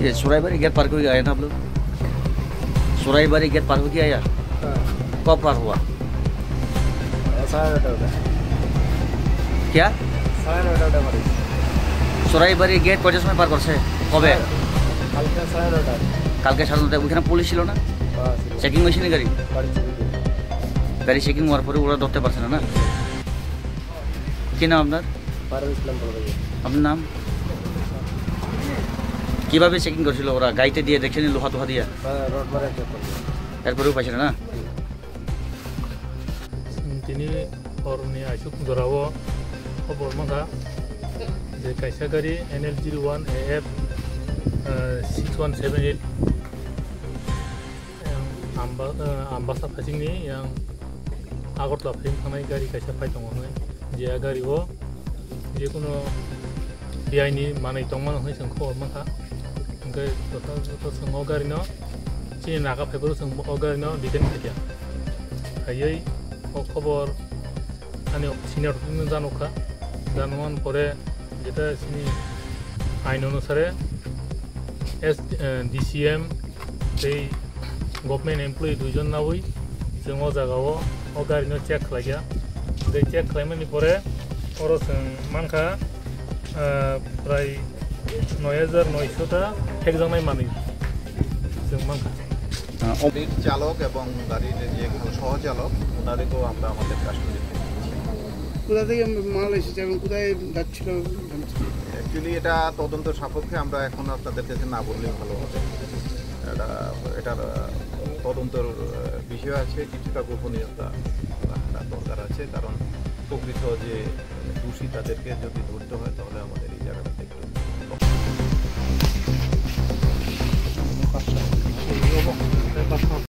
ये सुराईबारी गेट पार करके आए ना आप लोग? सुराईबारी गेट पार करके आया? कब पार हुआ? क्या? सुराईबारी गेट কয়টার সময় পার করছে? কবে? কালকে 9:30। ওখানে পুলিশ ছিল না? চেকিং মেশিনে গাড়ি চেকিং হওয়ার পরে ওরা ধরতে পারছে না? কি নাম আপনার? আপনার নাম? কিভাবে চেকিং করছিল ওরা? গাড়িতে দিয়ে দেখছেন লোহা তোহা দিয়া? এরপরেও পাইছে না? তিনি হরনি আইসুক ধরাব খবর মাথা যে কাইসা গাড়ি NL01 AF 6178 आम्बासा फाइसिंनि yang Agartala फाइसिं थानाय गारि काइसा फाइ दङ जे गारिखौ जिकुनु बिआइनि मानै दंमोन होय जों खबर माखा ओमफ्राय जथा सोङाव गारिनो चिनि नागा फाइफोर सोङाव गारिनो डिटेन फैया हायै खबर आनि सिनियर जानोखा জানোয়ান পরে যেটা চিনি আইন অনুসারে DCM এই गभर्नमेंट एमप्लयी दुइजन नावै जों अ जायगायाव अ गारिनो चेक खालाया बे चेक खालामनायनि परे अर जों मानखा प्राय 9900টা একজনাই মানি जों मानखा গাড়ির চালক এবং গাড়ির যে সহচালক ওনাদেরকেও আমরা আমাদের কাস্টডিতে কোথা থেকে মাল এসেছে এবং কোথায় যাচ্ছিল? অ্যাকচুয়ালি এটা তদন্ত সাপেক্ষে আমরা এখন আপনাদের কাছে না বললেই ভালো হবে। এটার তদন্তর বিষয় আছে, কিছুটা গোপনীয়তা রাখা দরকার আছে, কারণ প্রকৃত যে দোষী তাদেরকে যদি ধরতে হয় তাহলে আমাদের এই জায়গাটাতে একটু